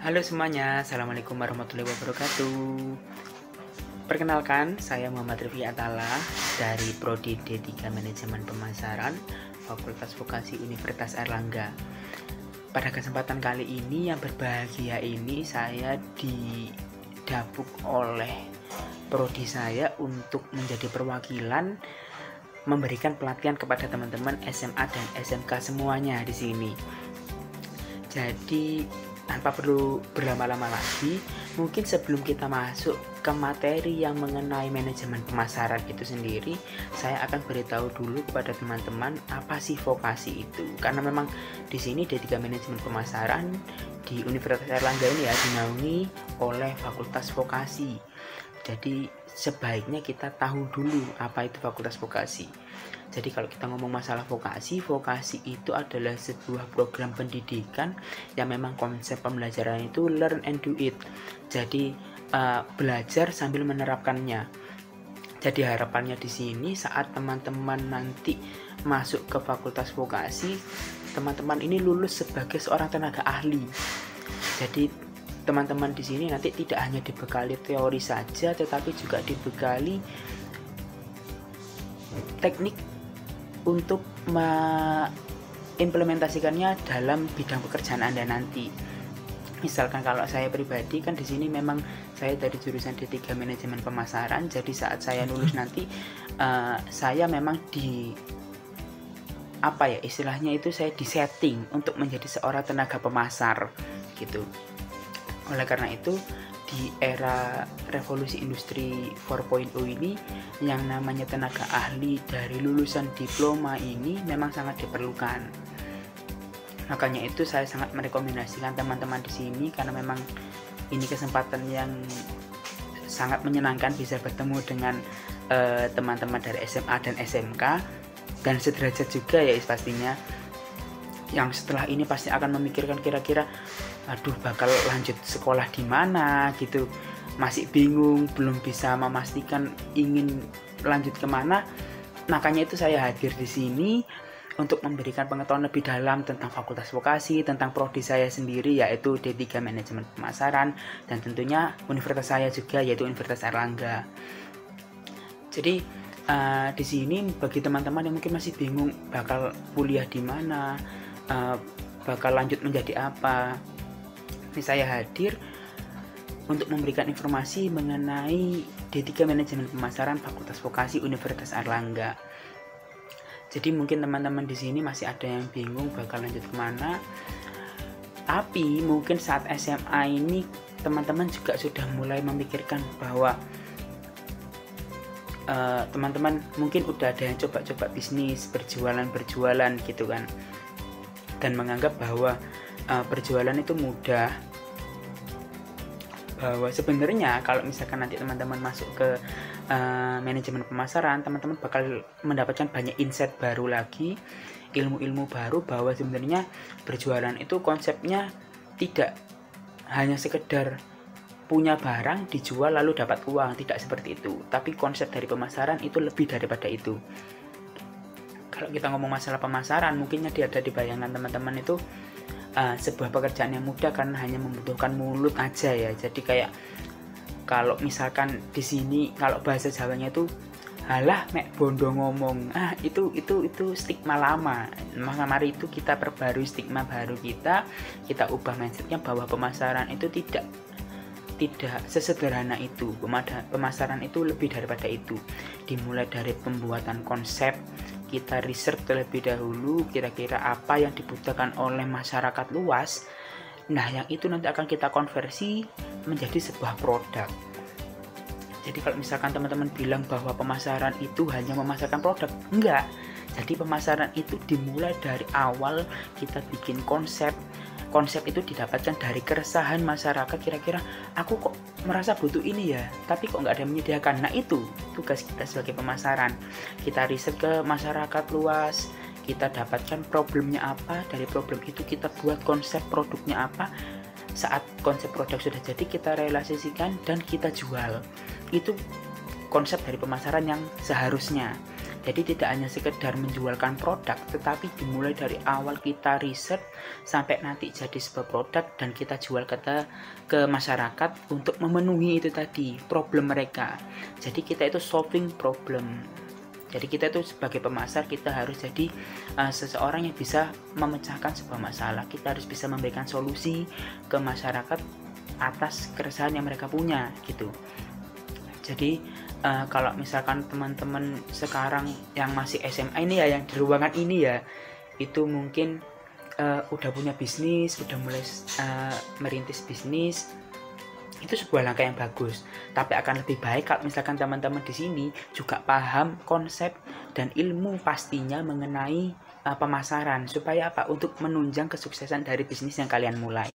Halo semuanya, Assalamualaikum warahmatullahi wabarakatuh. Perkenalkan, saya Muhammad Rifki Atala dari Prodi D3 Manajemen Pemasaran, Fakultas Vokasi Universitas Airlangga. Pada kesempatan kali ini yang berbahagia ini saya didapuk oleh prodi saya untuk menjadi perwakilan memberikan pelatihan kepada teman-teman SMA dan SMK semuanya di sini. Jadi tanpa perlu berlama-lama lagi, mungkin sebelum kita masuk ke materi yang mengenai manajemen pemasaran itu sendiri, saya akan beritahu dulu kepada teman-teman apa sih vokasi itu. Karena memang di sini D3 Manajemen Pemasaran di Universitas Airlangga ini ya dinaungi oleh Fakultas Vokasi. Jadi sebaiknya kita tahu dulu apa itu Fakultas Vokasi. Jadi kalau kita ngomong masalah vokasi itu adalah sebuah program pendidikan yang memang konsep pembelajaran itu learn and do it. Jadi belajar sambil menerapkannya. Jadi harapannya di sini saat teman-teman nanti masuk ke fakultas vokasi, teman-teman ini lulus sebagai seorang tenaga ahli. Jadi teman-teman di sini nanti tidak hanya dibekali teori saja, tetapi juga dibekali teknik untuk mengimplementasikannya dalam bidang pekerjaan Anda nanti. Misalkan kalau saya pribadi kan di sini memang saya dari jurusan D3 Manajemen Pemasaran, jadi saat saya lulus nanti saya memang istilahnya itu saya disetting untuk menjadi seorang tenaga pemasar gitu. Oleh karena itu di era revolusi industri 4.0 ini yang namanya tenaga ahli dari lulusan diploma ini memang sangat diperlukan. Makanya itu saya sangat merekomendasikan teman-teman di sini karena memang ini kesempatan yang sangat menyenangkan bisa bertemu dengan teman-teman dari SMA dan SMK dan sederajat juga ya pastinya, yang setelah ini pasti akan memikirkan kira-kira aduh bakal lanjut sekolah di mana gitu, masih bingung, belum bisa memastikan ingin lanjut kemana. Makanya itu saya hadir di sini untuk memberikan pengetahuan lebih dalam tentang fakultas vokasi, tentang prodi saya sendiri yaitu D3 Manajemen Pemasaran, dan tentunya universitas saya juga yaitu Universitas Airlangga. Jadi di sini bagi teman-teman yang mungkin masih bingung bakal kuliah di mana, bakal lanjut menjadi apa, ini saya hadir untuk memberikan informasi mengenai D3 Manajemen Pemasaran Fakultas Vokasi Universitas Airlangga. Jadi mungkin teman-teman di sini masih ada yang bingung bakal lanjut kemana. Tapi mungkin saat SMA ini teman-teman juga sudah mulai memikirkan bahwa teman-teman mungkin udah ada yang coba-coba bisnis, berjualan gitu kan, dan menganggap bahwa berjualan itu mudah, bahwa sebenarnya kalau misalkan nanti teman-teman masuk ke manajemen pemasaran, teman-teman bakal mendapatkan banyak insight baru lagi, ilmu-ilmu baru, bahwa sebenarnya berjualan itu konsepnya tidak hanya sekedar punya barang dijual lalu dapat uang, tidak seperti itu, tapi konsep dari pemasaran itu lebih daripada itu. Kalau kita ngomong masalah pemasaran, mungkinnya dia ada di bayangan teman-teman itu sebuah pekerjaan yang mudah karena hanya membutuhkan mulut aja ya. Jadi kayak kalau misalkan di sini kalau bahasa Jawanya itu halah mek bondo ngomong, itu stigma lama. Maka mari itu kita perbarui stigma baru kita ubah mindsetnya bahwa pemasaran itu tidak sesederhana itu. Pemasaran itu lebih daripada itu. Dimulai dari pembuatan konsep, kita riset terlebih dahulu kira-kira apa yang dibutuhkan oleh masyarakat luas. Nah, yang itu nanti akan kita konversi menjadi sebuah produk. Jadi kalau misalkan teman-teman bilang bahwa pemasaran itu hanya memasarkan produk, enggak. Jadi pemasaran itu dimulai dari awal kita bikin konsep. Konsep itu didapatkan dari keresahan masyarakat, kira-kira aku kok merasa butuh ini ya, tapi kok nggak ada yang menyediakan. Nah, itu tugas kita sebagai pemasaran. Kita riset ke masyarakat luas, kita dapatkan problemnya apa, dari problem itu kita buat konsep produknya apa. Saat konsep produk sudah jadi, kita realisasikan dan kita jual. Itu konsep dari pemasaran yang seharusnya. Jadi tidak hanya sekedar menjualkan produk, tetapi dimulai dari awal kita riset sampai nanti jadi sebuah produk dan kita jual ke masyarakat untuk memenuhi itu tadi problem mereka. Jadi kita itu solving problem. Jadi kita itu sebagai pemasar kita harus jadi seseorang yang bisa memecahkan sebuah masalah. Kita harus bisa memberikan solusi ke masyarakat atas keresahan yang mereka punya gitu. Jadi kalau misalkan teman-teman sekarang yang masih SMA ini ya, yang di ruangan ini ya, itu mungkin udah punya bisnis, udah mulai merintis bisnis, itu sebuah langkah yang bagus. Tapi akan lebih baik kalau misalkan teman-teman di sini juga paham konsep dan ilmu pastinya mengenai pemasaran, supaya apa? Untuk menunjang kesuksesan dari bisnis yang kalian mulai.